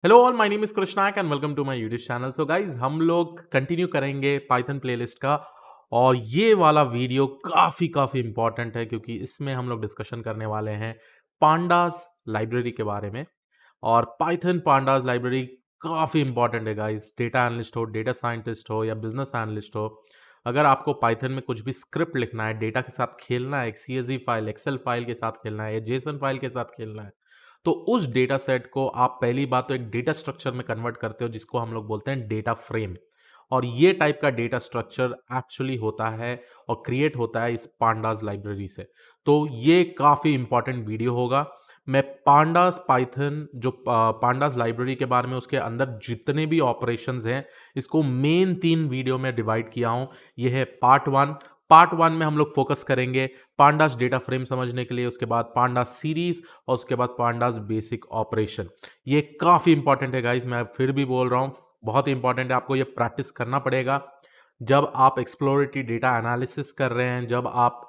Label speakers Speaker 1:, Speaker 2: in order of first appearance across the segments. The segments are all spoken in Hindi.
Speaker 1: Hello all, my name is Krishnak and welcome to my YouTube channel. So guys, हम लोग कंटिन्यू करेंगे पाइथन प्लेलिस्ट का। और ये वाला वीडियो काफ़ी इंपॉर्टेंट है क्योंकि इसमें हम लोग डिस्कशन करने वाले हैं पांडास लाइब्रेरी के बारे में। और पाइथन पांडास लाइब्रेरी काफ़ी इंपॉर्टेंट है गाइज। डेटा एनालिस्ट हो, डेटा साइंटिस्ट हो या बिजनेस एनालिस्ट हो, अगर आपको पाइथन में कुछ भी स्क्रिप्ट लिखना है, डेटा के साथ खेलना है, एक CSV फाइल, एक्सेल फाइल के साथ खेलना है या जेसन फाइल के साथ खेलना है, तो उस डेटा सेट को आप पहली बात तो एक डेटा स्ट्रक्चर में कन्वर्ट करते हो जिसको हम लोग बोलते हैं डेटा फ्रेम। और ये टाइप का डेटा स्ट्रक्चर एक्चुअली होता है और क्रिएट होता है इस पांडास लाइब्रेरी से। तो ये काफ़ी इंपॉर्टेंट वीडियो होगा। मैं पांडास पाइथन जो पांडास लाइब्रेरी के बारे में, उसके अंदर जितने भी ऑपरेशंस हैं, इसको मेन 3 वीडियो में डिवाइड किया हूं। ये है पार्ट 1 में हम लोग फोकस करेंगे पांडास डेटा फ्रेम समझने के लिए, उसके बाद पांडास सीरीज और उसके बाद पांडास बेसिक ऑपरेशन। ये काफ़ी इंपॉर्टेंट है गाइस, मैं फिर भी बोल रहा हूँ, बहुत ही इंपॉर्टेंट है। आपको ये प्रैक्टिस करना पड़ेगा जब आप एक्सप्लोरेटरी डेटा एनालिसिस कर रहे हैं, जब आप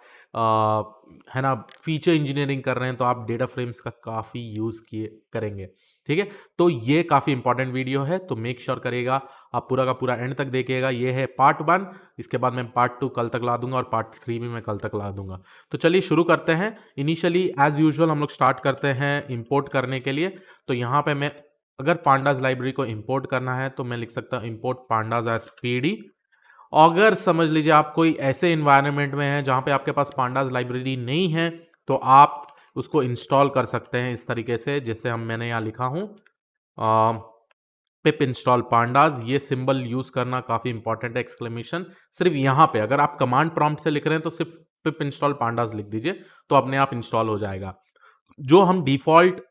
Speaker 1: है ना फीचर इंजीनियरिंग कर रहे हैं, तो आप डेटा फ्रेम्स का काफ़ी यूज़ किए करेंगे। ठीक है, तो ये काफ़ी इंपॉर्टेंट वीडियो है, तो मेक श्योर करेगा आप पूरा का पूरा एंड तक देखिएगा। ये है पार्ट 1, इसके बाद मैं पार्ट 2 कल तक ला दूंगा और पार्ट 3 भी मैं कल तक ला दूंगा। तो चलिए शुरू करते हैं। इनिशियली एज यूजुअल हम लोग स्टार्ट करते हैं इंपोर्ट करने के लिए। तो यहाँ पे मैं, अगर पांडास लाइब्रेरी को इंपोर्ट करना है तो मैं लिख सकता हूँ इंपोर्ट पांडास एज पीडी। अगर समझ लीजिए आप कोई ऐसे इन्वायरमेंट में हैं जहाँ पे आपके पास पांडास लाइब्रेरी नहीं है, तो आप उसको इंस्टॉल कर सकते हैं इस तरीके से, जैसे मैंने यहाँ लिखा हूँ पिप इंस्टॉल पांडास। ये सिंबल यूज करना काफी इंपॉर्टेंट है, एक्सक्लेमेशन। सिर्फ यहाँ पे अगर आप कमांड प्रॉम्प्ट से लिख रहे हैं तो सिर्फ पिप इंस्टॉल पांडास लिख दीजिए, तो अपने आप इंस्टॉल हो जाएगा। जो हम डिफॉल्ट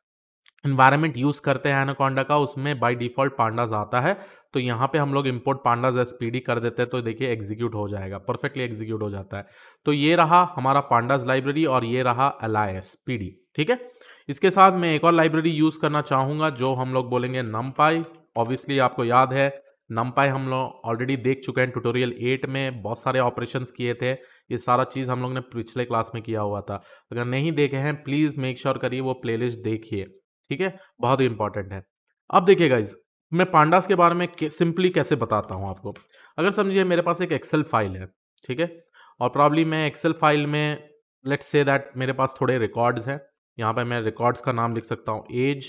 Speaker 1: इन्वायरमेंट यूज करते हैं एनाकोंडा का, उसमें बाय डिफॉल्ट पांडास आता है। तो यहाँ पे हम लोग इंपोर्ट पांडास एज पीडी कर देते हैं, तो देखिए एग्जीक्यूट हो जाएगा, परफेक्टली एग्जीक्यूट हो जाता है। तो ये रहा हमारा पांडास लाइब्रेरी और ये रहा एलाइस पीडी। ठीक है, इसके साथ मैं एक और लाइब्रेरी यूज करना चाहूंगा जो हम लोग बोलेंगे नमपाई। ऑब्वियसली आपको याद है नमपाई हम लोग ऑलरेडी देख चुके हैं, ट्यूटोरियल 8 में बहुत सारे ऑपरेशंस किए थे। ये सारा चीज़ हम लोग ने पिछले क्लास में किया हुआ था। अगर नहीं देखे हैं प्लीज़ मेक श्योर करिए वो प्लेलिस्ट देखिए। ठीक है, बहुत ही इंपॉर्टेंट है। अब देखिए गाइज, मैं पांडास के बारे में सिंपली कैसे बताता हूँ आपको। अगर समझिए मेरे पास एक एक्सेल फाइल है, ठीक है, और प्रॉब्ली मैं एक्सेल फाइल में, लेट्स से दैट मेरे पास थोड़े रिकॉर्ड्स हैं। यहाँ पे मैं रिकॉर्ड्स का नाम लिख सकता हूँ एज,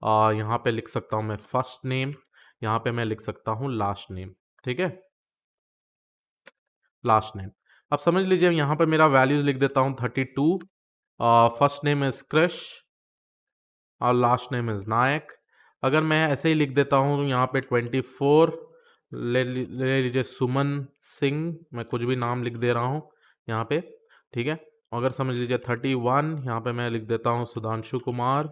Speaker 1: यहाँ पे लिख सकता हूँ मैं फर्स्ट नेम, यहाँ पे मैं लिख सकता हूँ लास्ट नेम। ठीक है, लास्ट नेम। अब समझ लीजिए यहाँ पे मेरा वैल्यूज लिख देता हूँ 32, फर्स्ट नेम इज क्रिश और लास्ट नेम इज नायक। अगर मैं ऐसे ही लिख देता हूँ यहाँ पे 24, ले लीजिए सुमन सिंह, मैं कुछ भी नाम लिख दे रहा हूँ यहाँ पे। ठीक है, अगर समझ लीजिए 31, यहाँ पे मैं लिख देता हूँ सुधांशु कुमार।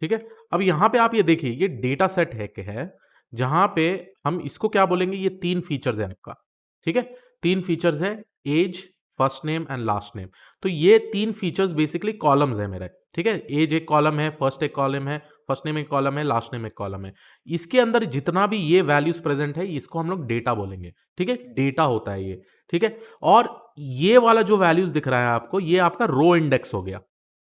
Speaker 1: ठीक है, अब यहाँ पे आप ये देखिए ये डेटा सेट है कि है जहाँ पे हम इसको क्या बोलेंगे, ये 3 फीचर्स है आपका। ठीक है, 3 फीचर्स है, age, first name and last name. तो ये 3 फीचर्स बेसिकली कॉलम्स है मेरे। ठीक है, एज एक कॉलम है, फर्स्ट एक कॉलम है, फर्स्ट नेम एक कॉलम है, लास्ट नेम एक कॉलम है। इसके अंदर जितना भी ये वैल्यूज प्रेजेंट है इसको हम लोग डेटा बोलेंगे। ठीक है, डेटा होता है ये। ठीक है, और ये वाला जो वैल्यूज दिख रहा है आपको, ये आपका रो इंडेक्स हो गया।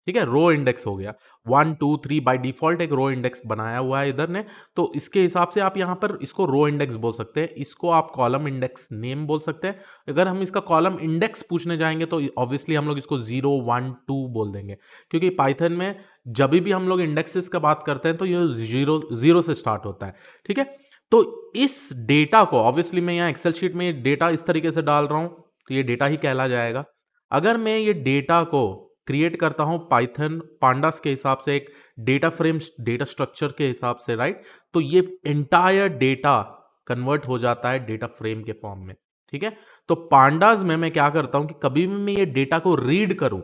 Speaker 1: ठीक है, रो इंडेक्स हो गया 1 2 3, बाय डिफॉल्ट एक रो इंडेक्स बनाया हुआ है इधर ने। तो इसके हिसाब से आप यहाँ पर इसको रो इंडेक्स बोल सकते हैं, इसको आप कॉलम इंडेक्स नेम बोल सकते हैं। अगर हम इसका कॉलम इंडेक्स पूछने जाएंगे तो ऑब्वियसली हम लोग इसको 0 1 2 बोल देंगे, क्योंकि पाइथन में जब भी हम लोग इंडेक्सेस का बात करते हैं तो ये जीरो जीरो से स्टार्ट होता है। ठीक है, तो इस डेटा को ऑब्वियसली मैं यहाँ एक्सेल शीट में डेटा इस तरीके से डाल रहा हूँ, तो ये डेटा ही कहला जाएगा। अगर मैं ये डेटा को क्रिएट करता हूं पाइथन पांडास के हिसाब से, एक डेटा फ्रेम डेटा स्ट्रक्चर के हिसाब से, राइट, तो ये एंटायर डेटा कन्वर्ट हो जाता है डेटा फ्रेम के फॉर्म में। ठीक है, तो पांडास में मैं क्या करता हूं कि कभी भी मैं ये डेटा को रीड करूं,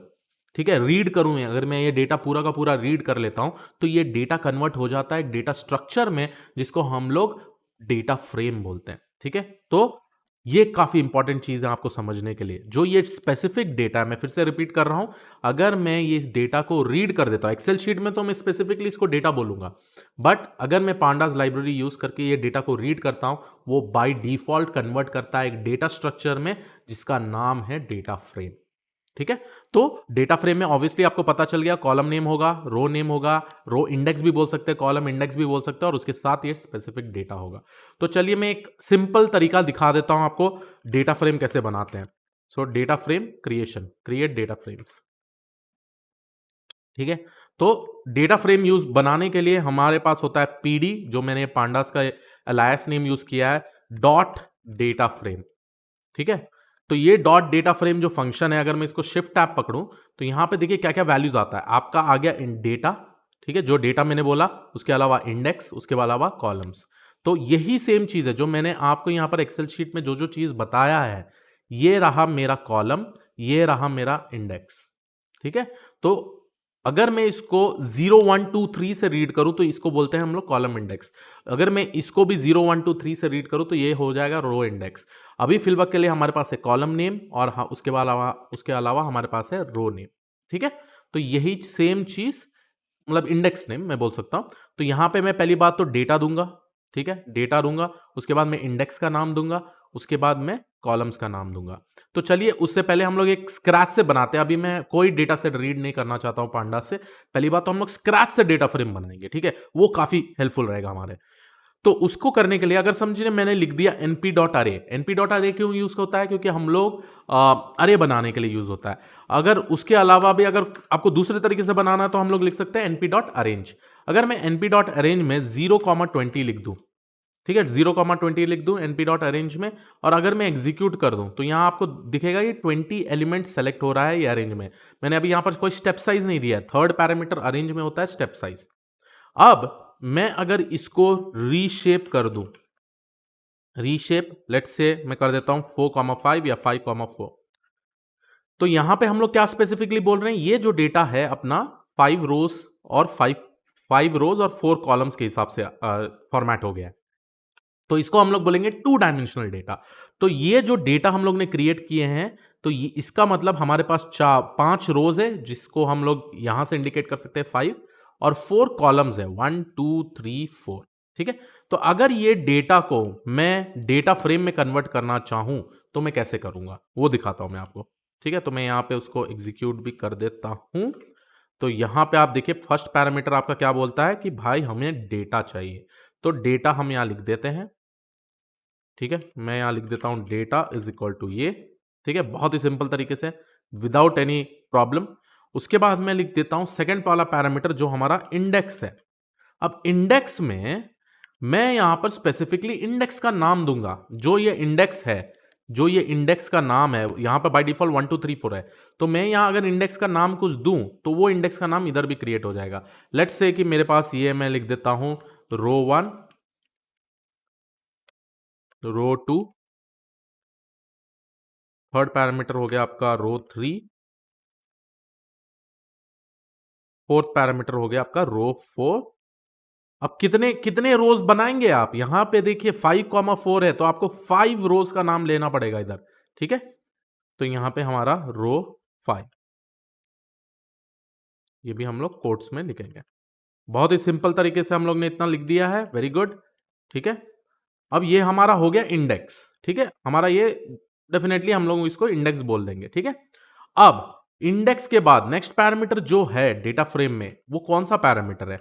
Speaker 1: ठीक है, रीड करूं, अगर मैं ये डेटा पूरा का पूरा रीड कर लेता हूं तो ये डेटा कन्वर्ट हो जाता है डेटा स्ट्रक्चर में, जिसको हम लोग डेटा फ्रेम बोलते हैं। ठीक है, तो ये काफी इंपॉर्टेंट चीज है आपको समझने के लिए। जो ये स्पेसिफिक डेटा है, मैं फिर से रिपीट कर रहा हूं, अगर मैं ये डेटा को रीड कर देता हूं एक्सेल शीट में तो मैं स्पेसिफिकली इसको डेटा बोलूंगा, बट अगर मैं पांडास लाइब्रेरी यूज करके ये डेटा को रीड करता हूं, वो बाय डिफॉल्ट कन्वर्ट करता है एक डेटा स्ट्रक्चर में जिसका नाम है डेटा फ्रेम। ठीक है। तो डेटा फ्रेम में ऑब्वियसली आपको पता चल गया, कॉलम नेम होगा, रो नेम होगा, रो इंडेक्स भी बोल सकते हैं, कॉलम इंडेक्स भी बोल सकते हैं, और उसके साथ ये स्पेसिफिक डेटा होगा। तो चलिए मैं एक सिंपल तरीका दिखा देता हूं आपको डेटा फ्रेम कैसे बनाते हैं। सो data frame creation, create data frames. ठीक है। तो डेटा फ्रेम यूज बनाने के लिए हमारे पास होता है पीडी, जो मैंने पांडास का अलायस नेम यूज किया है, डॉट डेटा फ्रेम। ठीक है। तो ये डॉट डेटा फ्रेम जो फंक्शन है, अगर मैं इसको शिफ्ट टैब पकड़ूं तो यहां पे देखिए क्या क्या वैल्यूज आता है। आपका आ गया इन डेटा, ठीक है, जो डेटा मैंने बोला, उसके अलावा इंडेक्स, उसके अलावा कॉलम्स। तो यही सेम चीज है जो मैंने आपको यहां पर एक्सेल शीट में जो जो चीज बताया है, ये रहा मेरा कॉलम, ये रहा मेरा इंडेक्स। ठीक है। तो अगर मैं इसको 0 1 2 3 से रीड करूं तो इसको बोलते हैं हम लोग कॉलम इंडेक्स। अगर मैं इसको भी 0 1 2 3 से रीड करूं तो ये हो जाएगा रो इंडेक्स। अभी फिलहाल के लिए हमारे पास है कॉलम नेम, और उसके अलावा हमारे पास है रो नेम। ठीक है। तो यही सेम चीज, मतलब इंडेक्स नेम मैं बोल सकता हूं। तो यहां पे मैं पहली बात तो डेटा दूंगा, ठीक है, डेटा दूंगा, उसके बाद मैं इंडेक्स का नाम दूंगा, उसके बाद मैं कॉलम्स का नाम दूंगा। तो चलिए उससे पहले हम लोग एक स्क्रैच से बनाते हैं। अभी मैं कोई डेटा सेट रीड नहीं करना चाहता हूं पांडा से। पहली बात तो हम लोग स्क्रैच से डेटा फ्रेम बनाएंगे, ठीक है, वो काफी हेल्पफुल रहेगा हमारे। तो उसको करने के लिए अगर समझिए मैंने लिख दिया np.array। np.array क्यों यूज होता है? क्योंकि हम लोग अरे बनाने के लिए यूज होता है। अगर उसके अलावा भी अगर आपको दूसरे तरीके से बनाना है तो हम लोग लिख सकते हैं np.arrange। अगर मैं np.arrange में 0,20 लिख दूं, ठीक है, 0,20 लिख दूं np.arrange में, और अगर मैं एग्जीक्यूट कर दूं तो यहां आपको दिखेगा ये 20 एलिमेंट सेलेक्ट हो रहा है ये अरेंज में। मैंने अभी यहां पर कोई स्टेप साइज नहीं दिया है, थर्ड पैरामीटर अरेंज में होता है स्टेप साइज। अब मैं अगर इसको रीशेप कर दूं, रीशेप लेट्स से मैं कर देता हूं 4,5 या 5,4, तो यहां पे हम लोग क्या स्पेसिफिकली बोल रहे हैं, ये जो डेटा है अपना 5 रोज और 5 रोज और 4 कॉलम्स के हिसाब से फॉर्मेट हो गया है। तो इसको हम लोग बोलेंगे 2 डायमेंशनल डेटा। तो ये जो डेटा हम लोग ने क्रिएट किए हैं, तो ये इसका मतलब हमारे पास 5 रोज है, जिसको हम लोग यहां से इंडिकेट कर सकते हैं 5, और 4 कॉलम्स है 1 2 3 4। ठीक है। तो अगर ये डेटा को मैं डेटा फ्रेम में कन्वर्ट करना चाहूं तो मैं कैसे करूंगा वो दिखाता हूं मैं आपको। ठीक है। तो मैं यहां पे उसको एग्जीक्यूट भी कर देता हूं। तो यहां पे आप देखिए फर्स्ट पैरामीटर आपका क्या बोलता है कि भाई हमें डेटा चाहिए। तो डेटा हम यहां लिख देते हैं। ठीक है। मैं यहां लिख देता हूं डेटा इज इक्वल टू ये। ठीक है, बहुत ही सिंपल तरीके से, विदाउट एनी प्रॉब्लम। उसके बाद मैं लिख देता हूं सेकंड वाला पैरामीटर जो हमारा इंडेक्स है। अब इंडेक्स में मैं यहां पर स्पेसिफिकली इंडेक्स का नाम दूंगा। जो ये इंडेक्स है, जो ये इंडेक्स का नाम है, यहां पर बाय डिफॉल्ट 1 2 3 4 है। तो मैं यहां अगर इंडेक्स का नाम कुछ दूं तो वो इंडेक्स का नाम इधर भी क्रिएट हो जाएगा। लेट्स से कि मेरे पास ये, मैं लिख देता हूं रो 1, रो 2, थर्ड पैरामीटर हो गया आपका रो 3, फोर्थ पैरामीटर हो गया आपका रो 4। अब कितने कितने रोज बनाएंगे आप? यहां पे देखिए 5,4 है, तो आपको 5 रोज का नाम लेना पड़ेगा इधर। ठीक है। तो यहां पे हमारा रो 5, ये भी हम लोग कोट्स में लिखेंगे। बहुत ही सिंपल तरीके से हम लोग ने इतना लिख दिया है। Very good. ठीक है। अब ये हमारा हो गया इंडेक्स। ठीक है, हमारा ये डेफिनेटली हम लोग इसको इंडेक्स बोल देंगे। ठीक है। अब इंडेक्स के बाद नेक्स्ट पैरामीटर जो है डेटा फ्रेम में, वो कौन सा पैरामीटर है?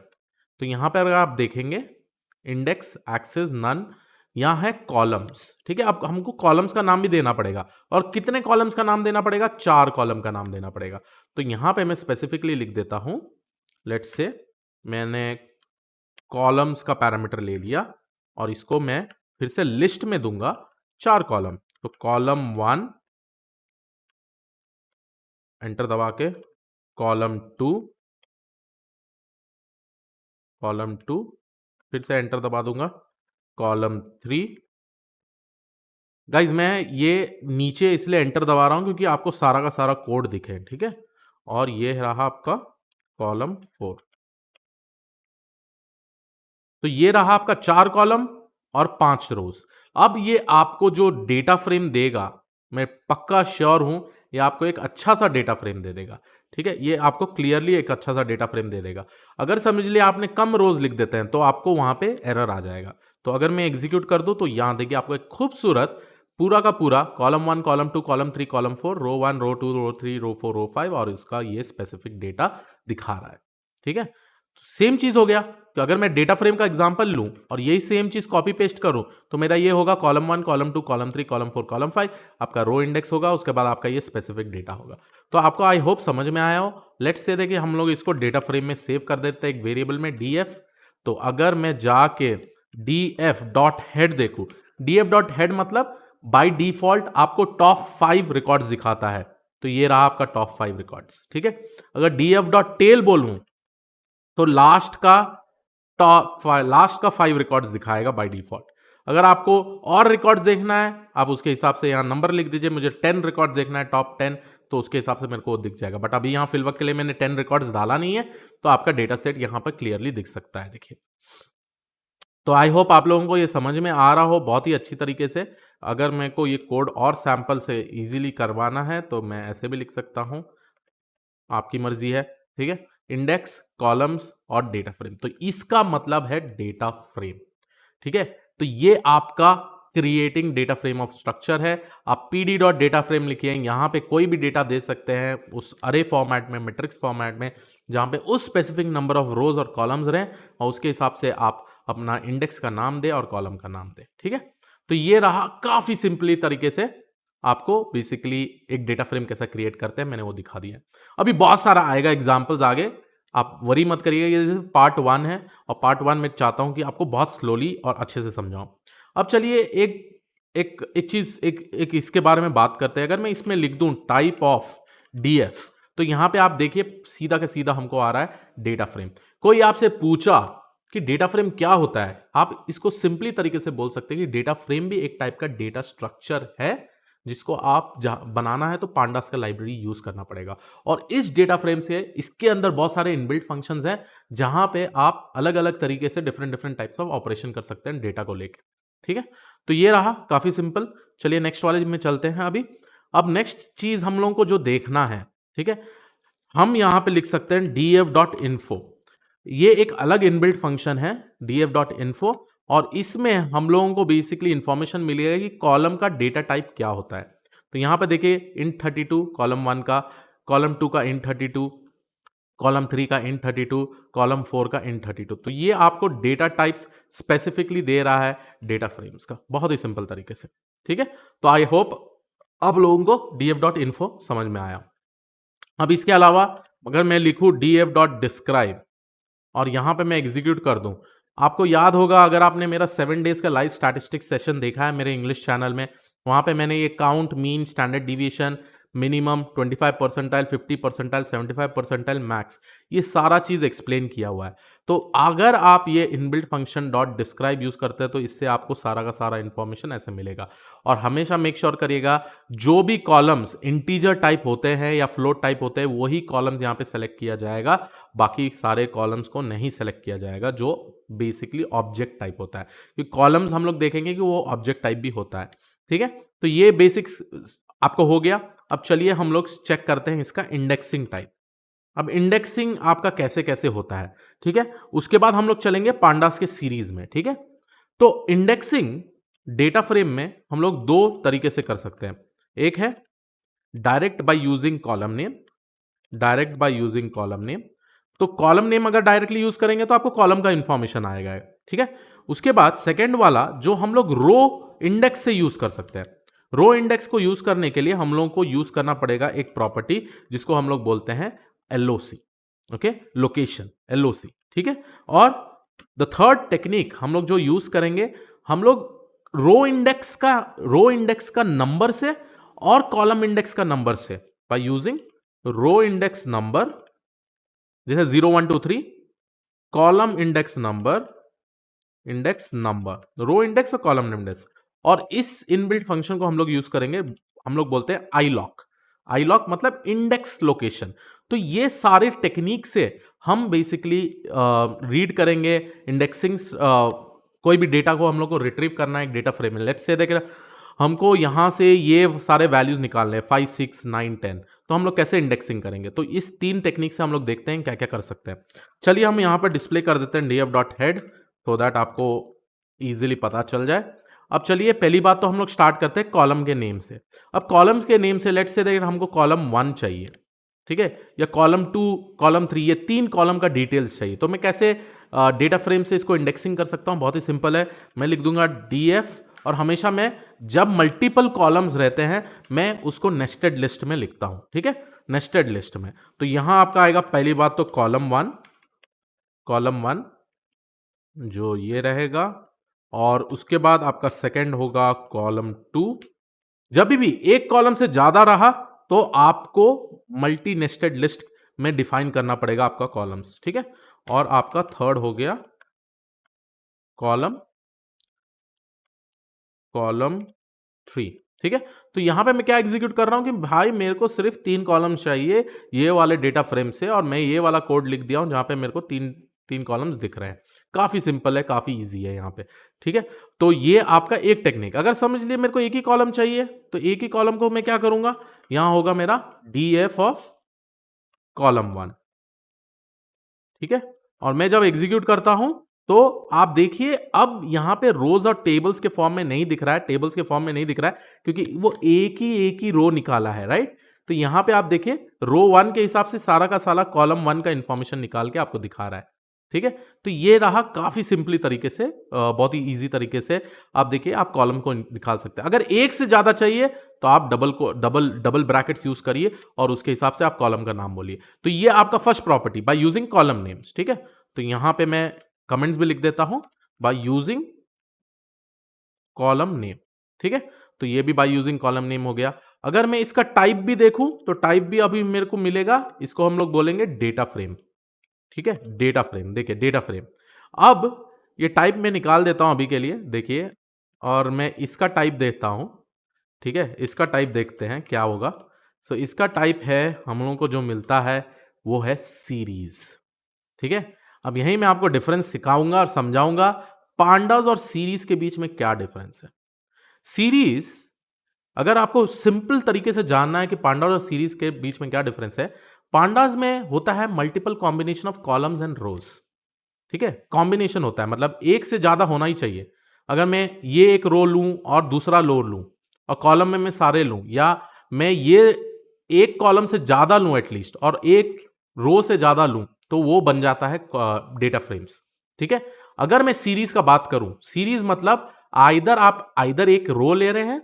Speaker 1: तो यहां पर अगर आप देखेंगे इंडेक्स एक्सेस नन, यहां है कॉलम्स। ठीक है। अब हमको कॉलम्स का नाम भी देना पड़ेगा, और कितने कॉलम्स का नाम देना पड़ेगा? 4 कॉलम का नाम देना पड़ेगा। तो यहां पे मैं स्पेसिफिकली लिख देता हूं, लेट्स से मैंने कॉलम्स का पैरामीटर ले लिया, और इसको मैं फिर से लिस्ट में दूंगा 4 कॉलम। तो कॉलम 1 एंटर दबा के, कॉलम 2, कॉलम 2, फिर से एंटर दबा दूंगा, कॉलम 3। गाइज मैं ये नीचे इसलिए एंटर दबा रहा हूं क्योंकि आपको सारा का सारा कोड दिखे। ठीक है। और ये रहा आपका कॉलम 4। तो ये रहा आपका 4 कॉलम और 5 रोज। अब ये आपको जो डेटा फ्रेम देगा, मैं पक्का श्योर हूं ये आपको एक अच्छा सा डेटा फ्रेम दे देगा। ठीक है, ये आपको क्लियरली एक अच्छा सा डेटा फ्रेम दे देगा। अगर समझ लिया आपने कम रोज लिख देते हैं तो आपको वहां पे एरर आ जाएगा। तो अगर मैं एग्जीक्यूट कर दूं तो यहां देखिए आपको एक खूबसूरत पूरा का पूरा कॉलम 1, कॉलम 2, कॉलम 3, कॉलम 4, रो 1, रो 2, रो 3, रो 4, रो 5 और इसका ये स्पेसिफिक डेटा दिखा रहा है। ठीक है? सेम चीज़ हो गया कि अगर मैं डेटा फ्रेम का एग्जांपल लूं और यही सेम चीज़ कॉपी पेस्ट करूं तो मेरा ये होगा column 1, column 2, column 3, column 4, column 5, आपका रो इंडेक्स होगा, उसके बाद आपका ये स्पेसिफिक डेटा होगा। तो आपको आई होप समझ में आया हो। लेट्स से देखिए हम लोग इसको डेटा फ्रेम में सेव कर देते हैं एक वेरिएबल में df। तो अगर मैं जाके df डॉट हेड देखूं, df डॉट हेड मतलब बाय डिफॉल्ट आपको टॉप 5 रिकॉर्ड्स दिखाता है। तो ये रहा आपका टॉप 5 रिकॉर्ड्स। ठीक है? अगर df डॉट टेल बोलूं तो लास्ट का 5 रिकॉर्ड्स दिखाएगा बाय डिफॉल्ट। अगर आपको और रिकॉर्ड्स देखना है, आप उसके हिसाब से यहां नंबर लिख दीजिए, मुझे 10 रिकॉर्ड देखना है टॉप 10, तो उसके हिसाब से मेरे को दिख जाएगा। बट अभी यहां फिलवक्त के लिए मैंने 10 रिकॉर्ड्स डाला नहीं है, तो आपका डेटा सेट यहां पर क्लियरली दिख सकता है। देखिए, तो आई होप आप लोगों को ये समझ में आ रहा हो बहुत ही अच्छी तरीके से। अगर मेरे को ये कोड और सैंपल से इजीली करवाना है तो मैं ऐसे भी लिख सकता हूं, आपकी मर्जी है। ठीक है? इंडेक्स, कॉलम्स और डेटा फ्रेम, तो इसका मतलब है डेटा फ्रेम। ठीक है? तो ये आपका creating data frame of structure है। आप pd डॉट डेटा फ्रेम लिखिए, यहां पे कोई भी डेटा दे सकते हैं उस अरे फॉर्मेट में, मैट्रिक्स फॉर्मेट में, जहां पे उस स्पेसिफिक नंबर ऑफ रोज और कॉलम्स रहें और उसके हिसाब से आप अपना इंडेक्स का नाम दे और कॉलम का नाम दे। ठीक है? तो ये रहा काफी सिंपली तरीके से आपको बेसिकली एक डेटा फ्रेम कैसा क्रिएट करते हैं, मैंने वो दिखा दिया। अभी बहुत सारा आएगा एग्जांपल्स आगे, आप वरी मत करिएगा। ये जैसे पार्ट 1 है और पार्ट 1 में चाहता हूं कि आपको बहुत स्लोली और अच्छे से समझाऊं। अब चलिए एक एक एक चीज एक इसके बारे में बात करते हैं। अगर मैं इसमें लिख दूं टाइप ऑफ डीएफ, तो यहां पे आप देखिए सीधा का सीधा हमको आ रहा है डेटा फ्रेम। कोई आपसे पूछा कि डेटा फ्रेम क्या होता है, आप इसको सिंपली तरीके से बोल सकते हैं कि डेटा फ्रेम भी एक टाइप का डेटा स्ट्रक्चर है जिसको आप बनाना है तो पांडास का लाइब्रेरी यूज करना पड़ेगा। और इस डेटा फ्रेम से इसके अंदर बहुत सारे इनबिल्ट फंक्शंस हैं जहां पे आप अलग अलग तरीके से different different types of operation कर सकते हैं डेटा को लेके। ठीक है? तो ये रहा काफी सिंपल। चलिए नेक्स्ट वाले में चलते हैं अभी। अब नेक्स्ट चीज हम लोगों को जो देखना है, ठीक है, हम यहां पे लिख सकते हैं df.info। ये एक अलग इनबिल्ट फंक्शन है df.info, और इसमें हम लोगों को बेसिकली इंफॉर्मेशन मिलेगा कि कॉलम का डेटा टाइप क्या होता है। तो यहां पे देखिए int 32 कॉलम 1 का, कॉलम 2 का int 32, कॉलम 3 का int 32, कॉलम 4 का int 32। तो ये आपको डेटा टाइप्स स्पेसिफिकली दे रहा है डेटा फ्रेम्स का, बहुत ही सिंपल तरीके से। ठीक है? तो आई होप आप लोगों को df.info समझ में आया। अब इसके अलावा अगर मैं लिखूं df.describe और यहां पे मैं एग्जीक्यूट कर दूं, आपको याद होगा अगर आपने मेरा 7 डेज का लाइव स्टैटिस्टिक्स सेशन देखा है मेरे इंग्लिश चैनल में, वहां पे मैंने ये count, mean, standard deviation, minimum, 25 percentile, 50 percentile, 75 percentile, max, ये सारा चीज एक्सप्लेन किया हुआ है। तो अगर आप ये inbuilt function dot describe use करते हैं तो इससे आपको सारा का सारा इंफॉर्मेशन ऐसे मिलेगा। और हमेशा मेक श्योर करिएगा जो भी कॉलम्स इंटीजर टाइप होते हैं या फ्लोट टाइप होते हैं वही कॉलम्स यहाँ पे सेलेक्ट किया जाएगा, बाकी सारे कॉलम्स को नहीं सेलेक्ट किया जाएगा जो बेसिकली ऑब्जेक्ट टाइप होता है, क्योंकि कॉलम्स हम लोग देखेंगे कि वो ऑब्जेक्ट टाइप भी होता है। ठीक है? तो ये बेसिक्स आपको हो गया। अब चलिए हम लोग चेक करते हैं इसका इंडेक्सिंग टाइप। अब इंडेक्सिंग आपका कैसे कैसे होता है, ठीक है, उसके बाद हम लोग चलेंगे पांडास के सीरीज में। ठीक है? तो इंडेक्सिंग डेटा फ्रेम में हम लोग दो तरीके से कर सकते हैं। एक है direct bye using column name, direct bye using column name. तो कॉलम नेम अगर डायरेक्टली यूज करेंगे तो आपको कॉलम का इंफॉर्मेशन आएगा। ठीक है? उसके बाद सेकेंड वाला जो हम लोग रो इंडेक्स से यूज कर सकते हैं। रो इंडेक्स को यूज करने के लिए हम लोगों को यूज करना पड़ेगा एक प्रॉपर्टी जिसको हम लोग बोलते हैं एलओसी। ओके? Location, LOC. ठीक है? और द थर्ड टेक्निक हम लोग जो यूज करेंगे, हम लोग रो इंडेक्स का नंबर से और कॉलम इंडेक्स का नंबर से, by using row index number जैसे 0 1 2 3, column index number, row index और कॉलम इंडेक्स। और इस इनबिल्ट फंक्शन को हम लोग यूज करेंगे, हम लोग बोलते हैं आईलॉक। आईलॉक मतलब इंडेक्स लोकेशन। तो ये सारे टेक्निक से हम बेसिकली रीड करेंगे इंडेक्सिंग। कोई भी डेटा को हम लोग को रिट्रीव करना है एक डेटा फ्रेम में। लेट्स से देखिए हमको यहां से ये सारे वैल्यूज निकालने हैं 5 6 9 10, तो हम लोग कैसे इंडेक्सिंग करेंगे। तो इस तीन टेक्निक से हम लोग देखते हैं क्या क्या कर सकते हैं। चलिए हम यहां पर डिस्प्ले कर देते हैं df.head, सो दैट आपको इजीली पता चल जाए। अब चलिए पहली बात तो हम लोग स्टार्ट करते हैं कॉलम के नेम से। अब कॉलम के नेम से लेट्स से दैट हमको कॉलम 1 चाहिए, ठीक है? या कॉलम 2, कॉलम 3, ये 3 कॉलम का डिटेल्स चाहिए। तो मैं कैसे डेटा फ्रेम से इसको इंडेक्सिंग कर सकता हूँ? बहुत ही सिंपल है। मैं लिख दूंगा डीएफ और हमेशा मैं जब मल्टीपल कॉलम्स रहते हैं मैं उसको नेस्टेड लिस्ट में लिखता हूँ, ठीक है? नेस्टेड लिस्ट में। तो यहां आपका आएगा पहली बात तो कॉलम 1 जो ये रहेगा, और उसके बाद आपका सेकंड होगा कॉलम 2। जब भी एक कॉलम से ज्यादा रहा तो आपको मल्टी नेस्टेड लिस्ट में डिफाइन करना पड़ेगा आपका कॉलम्स, ठीक है? और आपका थर्ड हो गया कॉलम कॉलम 3, ठीक है? तो यहां पे मैं क्या एग्जीक्यूट कर रहा हूं कि भाई मेरे को सिर्फ 3 कॉलम चाहिए ये वाले डेटा फ्रेम से, और मैं ये वाला कोड लिख दिया हूं जहां पे मेरे को तीन तीन कॉलम्स दिख रहे हैं। काफी सिंपल है, काफी इजी है यहाँ पे, ठीक है? तो ये आपका एक टेक्निक। अगर समझ लिए मेरे को एक ही कॉलम चाहिए तो एक ही कॉलम को मैं क्या करूंगा, यहां होगा मेरा डीएफ ऑफ कॉलम 1, ठीक है? और मैं जब एग्जीक्यूट करता हूं तो आप देखिए अब यहां पे रोज और टेबल्स के फॉर्म में नहीं दिख रहा है, टेबल्स के फॉर्म में नहीं दिख रहा है क्योंकि वो एक ही रो निकाला है, राइट? तो यहां पे आप देखिए रो 1 के हिसाब से सारा का सारा कॉलम 1 का इंफॉर्मेशन निकाल के आपको दिखा रहा है, ठीक है? तो ये रहा काफी सिंपली तरीके से, बहुत ही इजी तरीके से आप देखिए आप कॉलम को निकाल सकते हैं। अगर एक से ज्यादा चाहिए तो आप डबल ब्रैकेट्स यूज करिए और उसके हिसाब से आप कॉलम का नाम बोलिए। तो ये आपका first property bye using column names, ठीक है? तो यहां पे मैं कमेंट्स भी लिख देता हूं बाय यूजिंग कॉलम नेम, ठीक है? तो ये भी बाय यूजिंग कॉलम नेम हो गया। अगर मैं इसका टाइप भी देखूं तो टाइप भी अभी मेरे को मिलेगा, इसको हम लोग बोलेंगे डेटा फ्रेम, ठीक है? डेटा फ्रेम, देखिए डेटा फ्रेम। अब ये टाइप मैं निकाल देता हूं अभी के लिए, देखिए, और मैं इसका टाइप देता हूं, ठीक है? इसका टाइप देखते हैं क्या होगा। सो इसका टाइप है, हम लोगों को जो मिलता है वो है सीरीज, ठीक है? अब यहीं मैं आपको डिफरेंस सिखाऊंगा और समझाऊंगा पांडास और सीरीज के बीच में क्या डिफरेंस है। सीरीज, अगर आपको सिंपल तरीके से जानना है कि पांडास और सीरीज के बीच में क्या डिफरेंस है, पांडास में होता है multiple combination of columns and rows, ठीक है? कॉम्बिनेशन होता है मतलब एक से ज्यादा होना ही चाहिए। अगर मैं ये एक रो लूं और दूसरा रो लूं और कॉलम में मैं सारे लूं, या मैं ये एक कॉलम से ज्यादा लूं एटलीस्ट और एक रो से ज्यादा लूं, तो वो बन जाता है डेटा फ्रेम्स, ठीक है? अगर मैं सीरीज का बात करूं, सीरीज मतलब आप आइदर एक रो ले रहे हैं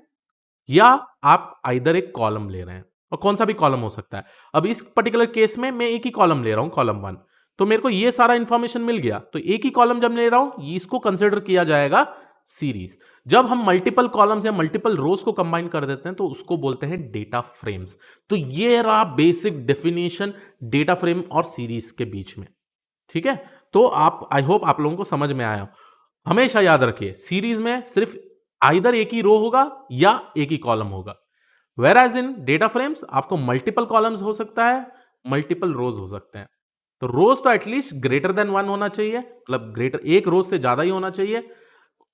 Speaker 1: या आप आइदर एक कॉलम ले रहे हैं, और कौन सा भी कॉलम हो सकता है। अब इस पर्टिकुलर केस में मैं एक ही कॉलम ले रहा हूं, कॉलम 1, तो मेरे को ये सारा इंफॉर्मेशन मिल गया। तो एक ही कॉलम जब ले रहा हूं इसको कंसिडर किया जाएगा सीरीज। जब हम मल्टीपल कॉलम्स या मल्टीपल रोज को कंबाइन कर देते हैं तो उसको बोलते हैं डेटा फ्रेम्स। तो ये रहा बेसिक डेफिनेशन डेटा फ्रेम और सीरीज के बीच में, ठीक है? तो आप, आई होप आप लोगों को समझ में आया। हमेशा याद रखिए सीरीज में सिर्फ आइदर एक ही रो होगा या एक ही कॉलम होगा, whereas in data frames आपको मल्टीपल कॉलम्स हो सकता है, मल्टीपल रोज हो सकते हैं। तो रोज तो एटलीस्ट ग्रेटर देन 1 होना चाहिए, मतलब ग्रेटर एक रोज से ज्यादा ही होना चाहिए,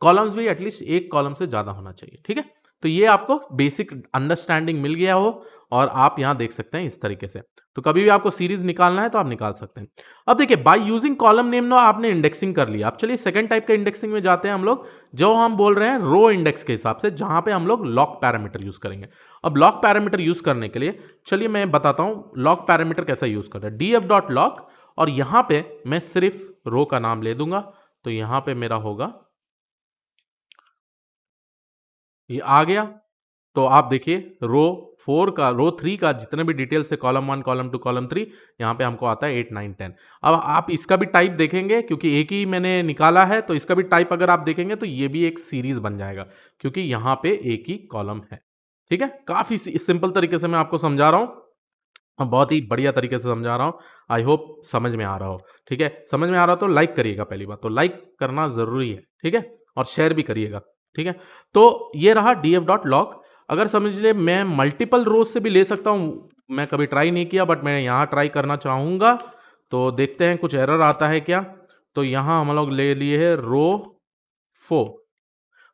Speaker 1: कॉलम्स भी एटलीस्ट एक कॉलम से ज्यादा होना चाहिए, ठीक है? तो ये आपको बेसिक अंडरस्टैंडिंग मिल गया हो और आप यहां देख सकते हैं इस तरीके से। तो कभी भी आपको सीरीज निकालना है तो आप निकाल सकते हैं। अब देखिए by using column name no आपने इंडेक्सिंग कर लिया। अब चलिए सेकंड टाइप के इंडेक्सिंग में जाते हैं हम लोग, जो हम बोल रहे हैं रो इंडेक्स के हिसाब से, जहां पे हम लोग लॉक पैरामीटर यूज करेंगे। अब लॉक पैरामीटर यूज करने के लिए चलिए मैं बताता हूं लॉक पैरामीटर कैसा यूज कर रहे हैं। डीएफ डॉट लॉक, और यहां पे मैं सिर्फ रो का नाम ले दूंगा, तो यहां पे मेरा होगा, ये आ गया। तो आप देखिए रो 3 का जितने भी डिटेल्स है, कॉलम 1, कॉलम 2, कॉलम 3, यहां पे हमको आता है 8, 9, 10। अब आप इसका भी टाइप देखेंगे क्योंकि एक ही मैंने निकाला है, तो इसका भी टाइप अगर आप देखेंगे तो ये भी एक सीरीज बन जाएगा क्योंकि यहां पे एक ही कॉलम है, ठीक है? काफी सिंपल तरीके से मैं आपको समझा रहा हूं और बहुत ही बढ़िया तरीके से समझा रहा हूं। आई होप समझ में आ रहा हो, ठीक है? समझ में आ रहा हो तो लाइक करिएगा, पहली बात तो लाइक करना जरूरी है, ठीक है? और शेयर भी करिएगा, ठीक है? तो ये रहा डीएफ डॉट लॉक। अगर समझ लीजिए मैं मल्टीपल रोज से भी ले सकता हूं, मैं कभी ट्राई नहीं किया बट मैं यहां ट्राई करना चाहूंगा, तो देखते हैं कुछ एरर आता है क्या। तो यहां हम लोग ले लिए है रो 4,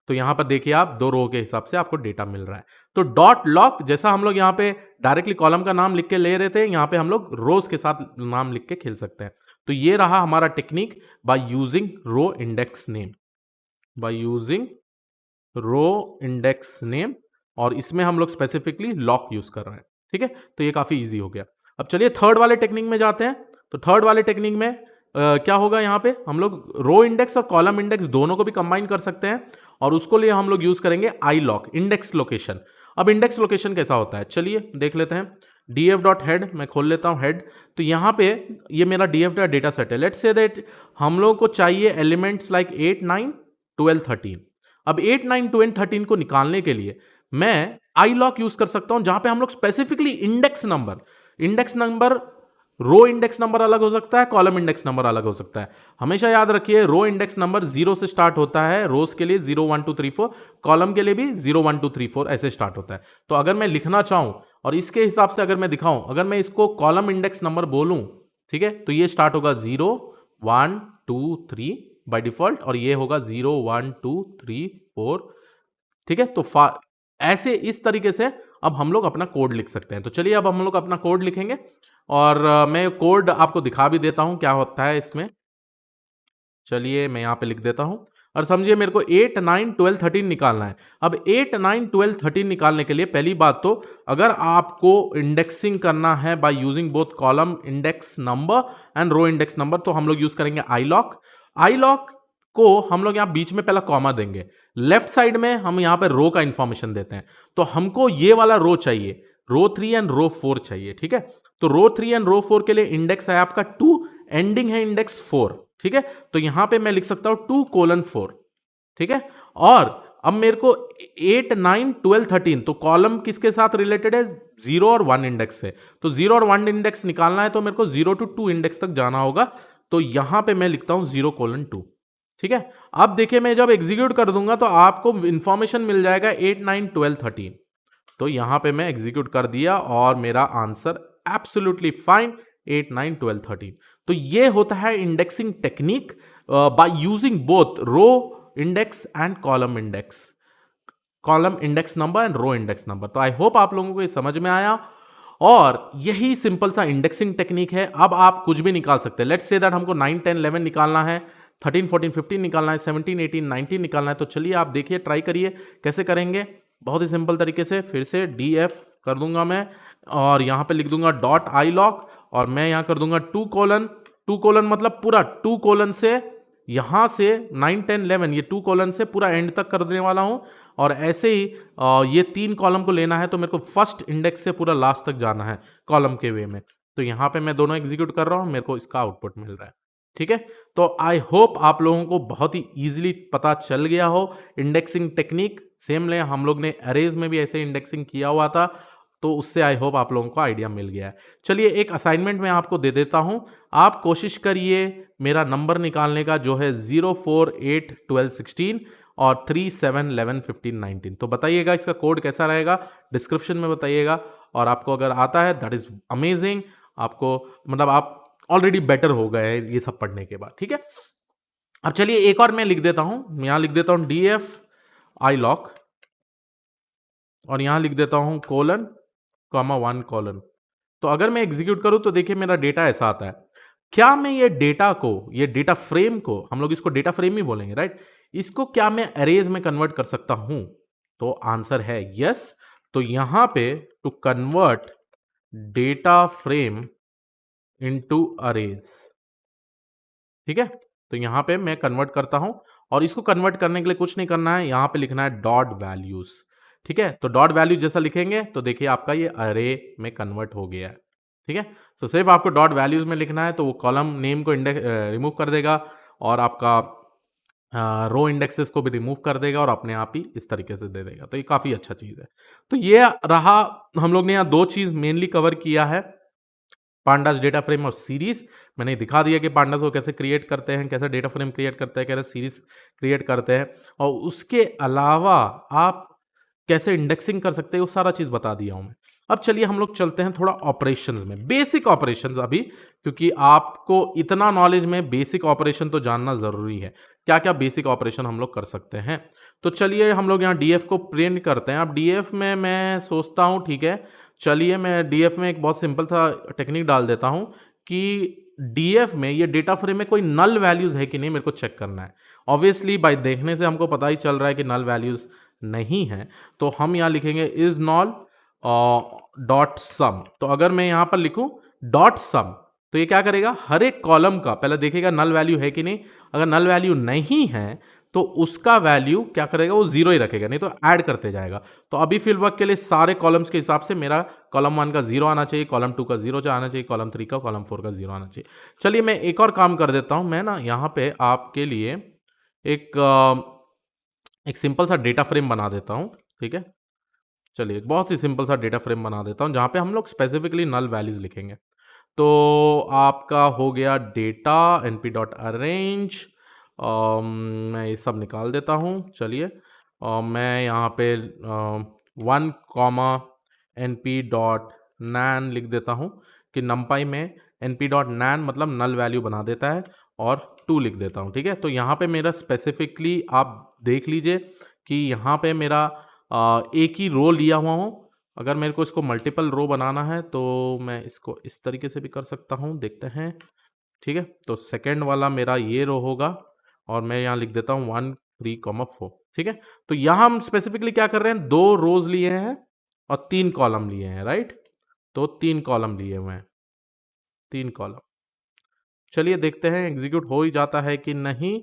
Speaker 1: तो यहां पर देखिए आप दो रो के हिसाब से आपको डेटा मिल रहा है। तो डॉट लॉक जैसा हम लोग यहां पे डायरेक्टली कॉलम का नाम लिख के ले रहे थे, यहां पे हम लोग रोज के साथ नाम लिख के खेल सकते हैं। तो ये रहा हमारा technique by using row index name, by using row index name, और इसमें हम लोग स्पेसिफिकली लॉक यूज कर रहे हैं। ठीक है, तो ये काफी इजी हो गया। अब चलिए थर्ड वाले टेक्निक में जाते हैं। तो थर्ड वाले टेक्निक में क्या होगा, यहाँ पे हम लोग रो इंडेक्स और कॉलम इंडेक्स दोनों को भी कंबाइन कर सकते हैं, और उसको लिए हम लोग यूज करेंगे आई लॉक, इंडेक्स लोकेशन। अब इंडेक्स लोकेशन कैसा होता है, चलिए देख लेते हैं। df डॉट हेड, मैं खोल लेता हूं हेड। तो यहां पे ये मेरा df का डेटा सेट है। लेट्स से दैट हम लोग को चाहिए एलिमेंट्स लाइक 8 9 12 13। अब 8 9 12 13 को निकालने के लिए मैं आई लॉक यूज कर सकता हूं, जहां पे हम लोग specifically index number row index number अलग हो सकता है, कॉलम इंडेक्स नंबर अलग हो सकता है। हमेशा याद रखिए रो इंडेक्स नंबर 0 से स्टार्ट होता है, रोज के लिए 0 1 2 3 4, कॉलम के लिए भी 0 1 2 3 4 ऐसे स्टार्ट होता है। तो अगर मैं लिखना चाहूं और इसके हिसाब से अगर मैं दिखाऊं, अगर मैं इसको कॉलम इंडेक्स नंबर बोलूं, ठीक है, तो ये स्टार्ट होगा 0 1 2 3 बाय डिफॉल्ट, और ये होगा 0 1 2 3 4। ठीक है, तो ऐसे इस तरीके से अब हम लोग अपना कोड लिख सकते हैं। तो चलिए अब हम लोग अपना कोड लिखेंगे, और मैं कोड आपको दिखा भी देता हूं क्या होता है इसमें। चलिए मैं यहां पे लिख देता हूं, और समझिए मेरे को 8 9 12 13 निकालना है। अब 8 9 12 13 निकालने के लिए पहली बात तो, अगर आपको इंडेक्सिंग करना है by using both column index number and row index number, तो हम लोग यूज करेंगे आई लॉक। आई लॉक को हम लोग यहां बीच में पहला कॉमा देंगे, लेफ्ट साइड में हम यहां पे रो का इंफॉर्मेशन देते हैं। तो हमको ये वाला रो चाहिए, रो 3 एंड रो 4 चाहिए। ठीक है, तो रो 3 एंड रो 4 के लिए इंडेक्स है आपका 2, एंडिंग है इंडेक्स 4। ठीक है, तो यहां पे मैं लिख सकता हूं 2:4। ठीक है, और अब मेरे को 8 9 12 13, तो कॉलम किसके साथ रिलेटेड है, 0 और 1 इंडेक्स से। तो 0 और 1 इंडेक्स निकालना है, तो मेरे को 0 to 2 इंडेक्स तक जाना होगा। तो यहां पे मैं लिखता हूं 0:2। ठीक है, अब देखिए मैं जब एग्जीक्यूट कर दूंगा तो आपको इंफॉर्मेशन मिल जाएगा 8 9 12 13। तो यहां पे मैं एग्जीक्यूट कर दिया और मेरा आंसर एब्सोल्युटली फाइन, 8 9 12 13। तो ये होता है indexing technique by using both row index and column index number and row index number. तो आई होप आप लोगों को ये समझ में आया, और यही सिंपल सा इंडेक्सिंग टेक्निक है। अब आप कुछ भी निकाल सकते हैं। लेट्स से दैट हमको 9 10 11 निकालना है, 13 14 15 निकालना है, 17 18 19 निकालना है। तो चलिए आप देखिए, ट्राई करिए कैसे करेंगे। बहुत ही सिंपल तरीके से फिर से df कर दूंगा मैं, और यहां पे लिख दूंगा डॉट आई लॉक, और मैं यहां कर दूंगा 2:2 मतलब पूरा 2 कोलन से यहां से 9 10 11, ये 2 कोलन से पूरा एंड तक कर देने वाला हूं। और ऐसे ही ये 3 कॉलम को लेना है, तो मेरे को फर्स्ट इंडेक्स से पूरा लास्ट तक जाना है कॉलम के वे में। तो यहां पे मैं दोनों एग्जीक्यूट कर रहा हूं, मेरे को इसका आउटपुट मिल रहा है। ठीक है, तो आई होप आप लोगों को बहुत ही इजीली पता चल गया हो इंडेक्सिंग टेक्निक। सेम ले हम लोग ने अरेज में भी ऐसे इंडेक्सिंग किया हुआ था, तो उससे आई होप आप लोगों को आइडिया मिल गया है। चलिए एक असाइनमेंट मैं आपको दे देता हूं, आप कोशिश करिए मेरा नंबर निकालने का, जो है 0 4 8 12 16 और 3 7 11 15 19। तो बताइएगा इसका कोड कैसा रहेगा, डिस्क्रिप्शन में बताइएगा। और आपको अगर आता है दैट इज अमेजिंग, आपको मतलब आप ऑलरेडी बेटर हो गए हैं ये सब पढ़ने के बाद। ठीक है, अब चलिए एक और मैं लिख देता हूं, यहां लिख देता हूं df आई लॉक, और यहां लिख देता हूं कोलन कॉमा 1 कोलन। तो अगर मैं एग्जीक्यूट करूं तो देखिए मेरा डेटा ऐसा आता है। क्या मैं ये डेटा को, ये डेटा फ्रेम को, हम लोग इसको डेटा फ्रेम ही बोलेंगे राइट, इसको क्या मैं अरेज में कन्वर्ट कर सकता हूं? तो आंसर है यस। तो यहां पे to convert data frame into arrays, ठीक है, तो यहां पे मैं कन्वर्ट करता हूं, और इसको कन्वर्ट करने के लिए कुछ नहीं करना है, यहां पे लिखना है डॉट वैल्यूज। ठीक है, तो डॉट वैल्यू जैसा लिखेंगे तो देखिए आपका ये अरे में कन्वर्ट हो गया है। ठीक है, तो सिर्फ आपको डॉट वैल्यूज में लिखना है, तो वो कॉलम नेम को इंडेक्स रिमूव कर देगा, और आपका रो इंडेक्सेस को भी रिमूव कर देगा, और अपने आप ही इस तरीके से दे देगा। तो ये काफ़ी अच्छा चीज़ है। तो ये रहा, हम लोग ने यहाँ दो चीज़ मेनली कवर किया है, पांडास डेटा फ्रेम और सीरीज। मैंने दिखा दिया कि पांडास को कैसे क्रिएट करते हैं, कैसे डेटा फ्रेम क्रिएट करते हैं, कैसे सीरीज क्रिएट करते हैं, और उसके अलावा आप कैसे इंडेक्सिंग कर सकते हैं, वो सारा चीज़ बता दिया हूँ मैं। अब चलिए हम लोग चलते हैं थोड़ा ऑपरेशंस में, बेसिक ऑपरेशंस अभी, क्योंकि आपको इतना नॉलेज में बेसिक ऑपरेशन तो जानना ज़रूरी है। क्या क्या बेसिक ऑपरेशन हम लोग कर सकते हैं, तो चलिए हम लोग यहाँ डीएफ को प्रिंट करते हैं। अब डीएफ में मैं सोचता हूँ, ठीक है, चलिए मैं डीएफ में एक बहुत सिंपल सा टेक्निक डाल देता हूँ कि डीएफ में ये डेटा फ्रेम में कोई नल वैल्यूज़ है कि नहीं, मेरे को चेक करना है। ऑब्वियसली बाय देखने से हमको पता ही चल रहा है कि नल वैल्यूज़ नहीं है तो हम यहाँ लिखेंगे इज नॉल डॉट सम। तो अगर मैं यहाँ पर लिखूं डॉट सम तो ये क्या करेगा, हर एक कॉलम का पहले देखेगा नल वैल्यू है कि नहीं। अगर नल वैल्यू नहीं है तो उसका वैल्यू क्या करेगा, वो जीरो ही रखेगा, नहीं तो ऐड करते जाएगा। तो अभी फिल वर्क के लिए सारे कॉलम्स के हिसाब से मेरा कॉलम 1 का 0 आना चाहिए, कॉलम 2 का 0 आना चाहिए, कॉलम 3 का, कॉलम 4 का 0 आना चाहिए। चलिए मैं एक और काम कर देता हूं, मैं ना यहाँ पे आपके लिए एक सिंपल सा डेटा फ्रेम बना देता हूं। ठीक है, चलिए एक बहुत ही सिंपल सा डेटा फ्रेम बना देता हूं जहां पे हम लोग स्पेसिफिकली नल वैल्यूज लिखेंगे। तो आपका हो गया डेटा np डॉट अरेंज, मैं ये सब निकाल देता हूँ। चलिए मैं यहाँ पे 1 कॉमा np डॉट नैन लिख देता हूँ कि नंपाई में np डॉट नैन मतलब नल वैल्यू बना देता है, और 2 लिख देता हूँ। ठीक है, तो यहाँ पे मेरा स्पेसिफिकली आप देख लीजिए कि यहाँ पे मेरा एक ही रो लिया हुआ हूँ। अगर मेरे को इसको मल्टीपल रो बनाना है तो मैं इसको इस तरीके से भी कर सकता हूँ, देखते हैं। ठीक है, तो सेकंड वाला मेरा ये रो होगा और मैं यहाँ लिख देता हूँ 1 3,4। ठीक है, तो यहाँ हम स्पेसिफिकली क्या कर रहे हैं, 2 रोज लिए हैं और 3 कॉलम लिए हैं, राइट। तो 3 कॉलम लिए हुए हैं, 3 कॉलम। चलिए देखते हैं एग्जीक्यूट हो ही जाता है कि नहीं।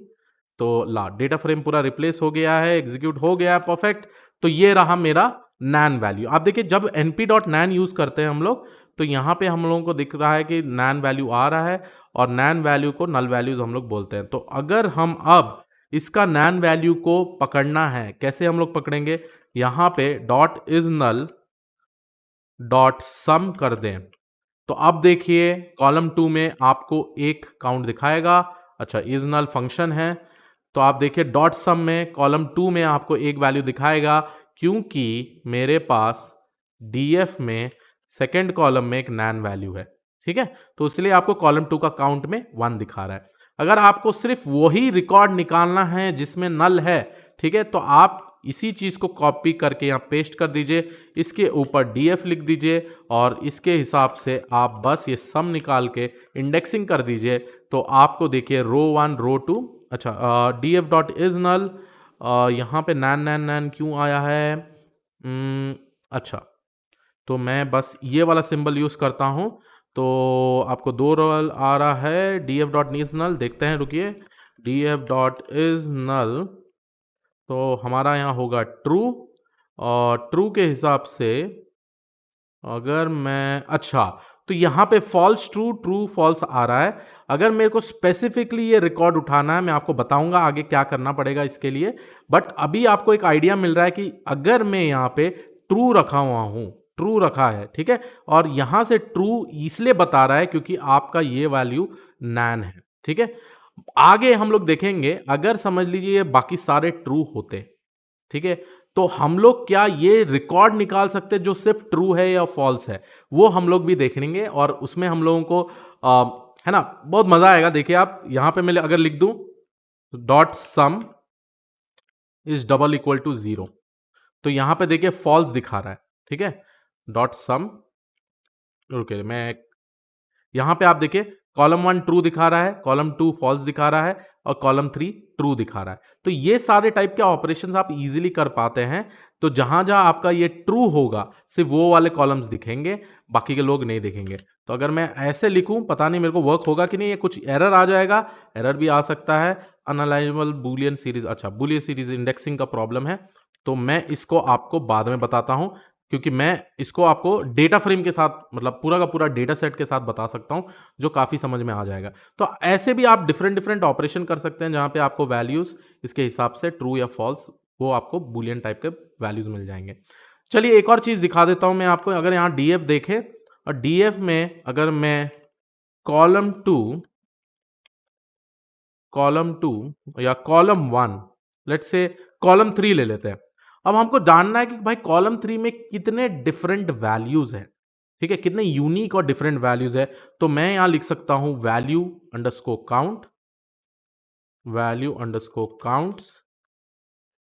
Speaker 1: तो ला डेटा फ्रेम पूरा रिप्लेस हो गया है, एग्जीक्यूट हो गया है, परफेक्ट। तो ये रहा मेरा नैन वैल्यू। आप देखिए जब np.nan यूज करते हैं हम लोग तो यहाँ पे हम लोगों को दिख रहा है कि नैन वैल्यू आ रहा है, और नैन वैल्यू को नल वैल्यूज हम लोग बोलते हैं। तो अगर हम अब इसका नैन वैल्यू को पकड़ना है, कैसे हम लोग पकड़ेंगे, यहाँ पे डॉट इज नल डॉट सम कर दें। तो अब देखिए कॉलम 2 में आपको एक काउंट दिखाएगा। अच्छा, इज नल फंक्शन है तो आप देखिए डॉट सम में कॉलम 2 में आपको एक वैल्यू दिखाएगा, क्योंकि मेरे पास डीएफ में सेकंड कॉलम में एक नैन वैल्यू है। ठीक है, तो इसलिए आपको कॉलम 2 का काउंट में 1 दिखा रहा है। अगर आपको सिर्फ वही रिकॉर्ड निकालना है जिसमें नल है, ठीक है, तो आप इसी चीज को कॉपी करके यहाँ पेस्ट कर दीजिए, इसके ऊपर डीएफ लिख दीजिए और इसके हिसाब से आप बस ये सम निकाल के इंडेक्सिंग कर दीजिए। तो आपको देखिए रो 1 रो 2, अच्छा df डॉट इज नल, यहाँ पे नैन नैन नैन क्यों आया है, अच्छा तो मैं बस ये वाला सिंबल यूज करता हूँ। तो आपको 2 रोल आ रहा है df डॉट इज नल, देखते हैं रुकिए, df डॉट इज नल तो हमारा यहाँ होगा ट्रू, और ट्रू के हिसाब से अगर मैं, अच्छा तो यहाँ पे फॉल्स ट्रू ट्रू फॉल्स आ रहा है। अगर मेरे को स्पेसिफिकली ये रिकॉर्ड उठाना है, मैं आपको बताऊंगा आगे क्या करना पड़ेगा इसके लिए, बट अभी आपको एक आइडिया मिल रहा है कि अगर मैं यहाँ पे ट्रू रखा हुआ हूँ, ट्रू रखा है, ठीक है, और यहाँ से ट्रू इसलिए बता रहा है क्योंकि आपका ये वैल्यू नैन है। ठीक है, आगे हम लोग देखेंगे अगर समझ लीजिए ये बाकी सारे ट्रू होते, ठीक है, तो हम लोग क्या ये रिकॉर्ड निकाल सकते हैं जो सिर्फ ट्रू है या फॉल्स है, वो हम लोग भी देखेंगे। और उसमें हम लोगों को है ना बहुत मजा आएगा। देखिए आप यहां पे मैं अगर लिख दूं dot sum is double equal to 0, तो यहां पे देखिए फॉल्स दिखा रहा है। ठीक है, डॉट सम, ओके मैं यहां पे आप देखिए कॉलम 1 ट्रू दिखा रहा है, कॉलम 2 फॉल्स दिखा रहा है, और कॉलम 3 ट्रू दिखा रहा है। तो ये सारे टाइप के ऑपरेशंस आप इजीली कर पाते हैं। तो जहां जहां आपका ये ट्रू होगा सिर्फ वो वाले कॉलम्स दिखेंगे, बाकी के लोग नहीं दिखेंगे। तो अगर मैं ऐसे लिखूं, पता नहीं मेरे को वर्क होगा कि नहीं, ये कुछ एरर आ जाएगा, एरर भी आ सकता है। अनअलाइजेबल बुलियन सीरीज, अच्छा बुलियन सीरीज इंडेक्सिंग का प्रॉब्लम है, तो मैं इसको आपको बाद में बताता हूं, क्योंकि मैं इसको आपको डेटा फ्रेम के साथ मतलब पूरा का पूरा डेटा सेट के साथ बता सकता हूं, जो काफी समझ में आ जाएगा। तो ऐसे भी आप डिफरेंट डिफरेंट ऑपरेशन कर सकते हैं जहां पे आपको वैल्यूज इसके हिसाब से ट्रू या फॉल्स वो आपको बुलियन टाइप के वैल्यूज मिल जाएंगे। चलिए एक और चीज दिखा देता हूं मैं आपको। अगर यहाँ डीएफ देखे और डीएफ में अगर मैं कॉलम 2 या कॉलम 1, लेट्स से कॉलम 3 ले लेते हैं। अब हमको जानना है कि भाई कॉलम 3 में कितने डिफरेंट वैल्यूज हैं, ठीक है, कितने यूनिक और डिफरेंट वैल्यूज है। तो मैं यहां लिख सकता हूं value underscore count, value underscore counts,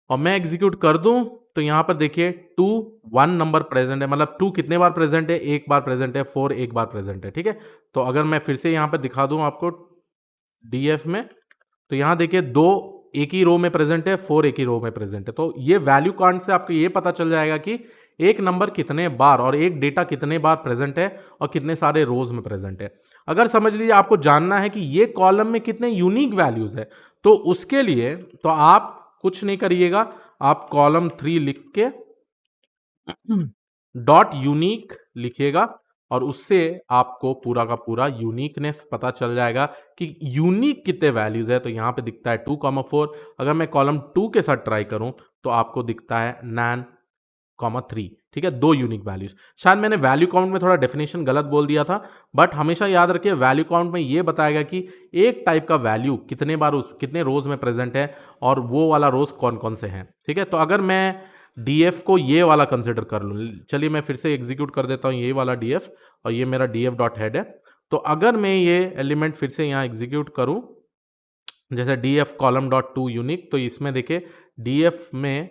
Speaker 1: और मैं एग्जीक्यूट कर दूं तो यहां पर देखिए 2 1 नंबर प्रेजेंट है, मतलब 2 कितने बार प्रेजेंट है, एक बार प्रेजेंट है, 4 एक बार प्रेजेंट है। ठीक है, तो अगर मैं फिर से यहां पर दिखा दूं आपको डीएफ में, तो यहां देखिए 2 एक ही रो में प्रेजेंट है, 4 एक ही रो में प्रेजेंट है। तो ये वैल्यू काउंट से आपको ये पता चल जाएगा कि एक नंबर कितने बार और एक डेटा कितने बार प्रेजेंट है और कितने सारे रोज में प्रेजेंट है। अगर समझ लीजिए आपको जानना है कि ये कॉलम में कितने यूनिक वैल्यूज है, तो उसके लिए तो आप कुछ नहीं करिएगा, आप कॉलम 3 लिख के डॉट यूनिक लिखिएगा और उससे आपको पूरा का पूरा यूनिकनेस पता चल जाएगा कि यूनिक कितने वैल्यूज है। तो यहां पे दिखता है 2,4। अगर मैं कॉलम 2 के साथ ट्राई करूं तो आपको दिखता है 9,3। ठीक है, 2 यूनिक वैल्यूज। शायद मैंने वैल्यू काउंट में थोड़ा डेफिनेशन गलत बोल दिया था, बट हमेशा याद रखिए वैल्यू काउंट में ये बताएगा कि एक टाइप का वैल्यू कितने बार कितने रोज में प्रेजेंट है और वो वाला रोज कौन कौन से हैं। ठीक है, तो अगर मैं डीएफ को ये वाला कंसिडर कर लूँ, चलिए मैं फिर से एग्जीक्यूट कर देता हूँ ये वाला डीएफ, और ये मेरा डीएफ डॉट हेड है। तो अगर मैं ये एलिमेंट फिर से यहाँ एग्जीक्यूट करूँ, जैसे DF column dot to unique, तो इसमें देखिए डीएफ में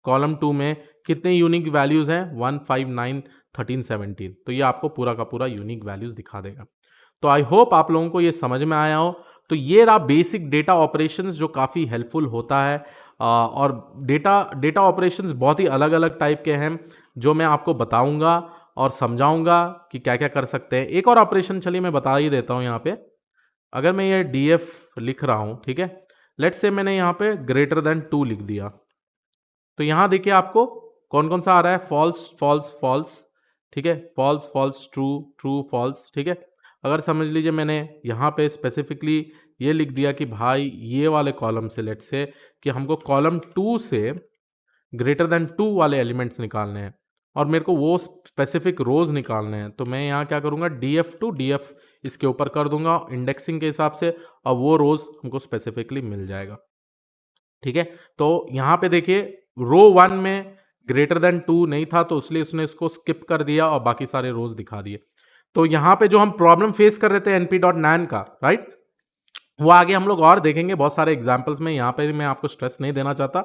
Speaker 1: कॉलम 2 में कितने यूनिक वैल्यूज हैं, 1, 5, 9, 13, 17। तो ये आपको पूरा का पूरा यूनिक वैल्यूज दिखा देगा। तो आई होप आप लोगों को ये समझ में आया हो। तो ये रहा बेसिक डेटा ऑपरेशंस जो काफ़ी हेल्पफुल होता है। और डेटा ऑपरेशंस बहुत ही अलग अलग टाइप के हैं जो मैं आपको बताऊंगा और समझाऊंगा कि क्या क्या कर सकते हैं। एक और ऑपरेशन चलिए मैं बता ही देता हूं यहाँ पे। अगर मैं ये डीएफ लिख रहा हूं, ठीक है, लेट्स से मैंने यहाँ पे ग्रेटर देन 2 लिख दिया, तो यहां देखिए आपको कौन कौन सा आ रहा है, फॉल्स फॉल्स फॉल्स। ठीक है, false false true true false. ठीक है, अगर समझ लीजिए मैंने यहाँ पे स्पेसिफिकली ये लिख दिया कि भाई ये वाले कॉलम से, लेट्स से कि हमको कॉलम 2 से ग्रेटर देन 2 वाले एलिमेंट्स निकालने हैं और मेरे को वो स्पेसिफिक रोज निकालने हैं, तो मैं यहाँ क्या करूँगा, डीएफ टू डीएफ इसके ऊपर कर दूंगा इंडेक्सिंग के हिसाब से, और वो रोज हमको स्पेसिफिकली मिल जाएगा। ठीक है, तो यहाँ पे देखिए रो 1 में ग्रेटर देन 2 नहीं था, तो इसलिए उसने इसको स्किप कर दिया और बाकी सारे रोज दिखा दिए। तो यहाँ पे जो हम प्रॉब्लम फेस कर रहे थे np.nan का, राइट, वो आगे हम लोग और देखेंगे बहुत सारे एग्जाम्पल्स में। यहाँ पे मैं आपको स्ट्रेस नहीं देना चाहता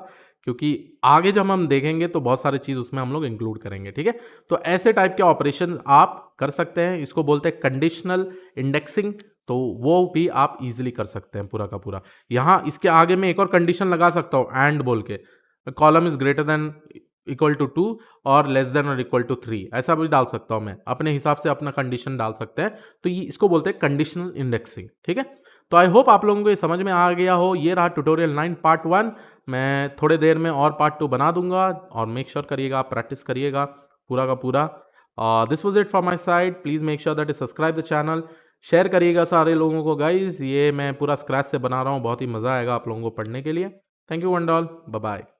Speaker 1: क्योंकि आगे जब हम देखेंगे तो बहुत सारी चीज उसमें हम लोग इंक्लूड करेंगे। ठीक है, तो ऐसे टाइप के ऑपरेशन आप कर सकते हैं, इसको बोलते हैं कंडीशनल इंडेक्सिंग। तो वो भी आप इजीली कर सकते हैं पूरा का पूरा। यहाँ इसके आगे मैं एक और कंडीशन लगा सकता हूँ एंड बोल के, column is greater than equal to 2 और लेस देन और इक्वल टू 3, ऐसा भी डाल सकता हूं मैं, अपने हिसाब से अपना कंडीशन डाल सकते हैं। तो ये इसको बोलते हैं कंडीशनल इंडेक्सिंग। ठीक है, तो आई होप आप लोगों को ये समझ में आ गया हो। ये रहा ट्यूटोरियल 9 पार्ट 1। मैं थोड़े देर में और पार्ट 2 बना दूंगा और मेक श्योर करिएगा आप प्रैक्टिस करिएगा पूरा का पूरा। This was it from my side. Please make sure that subscribe the channel, share करिएगा सारे लोगों को गाइज। ये मैं पूरा स्क्रैच से बना रहा हूँ, बहुत ही मजा आएगा आप लोगों को पढ़ने के लिए। Thank you one all, bye bye.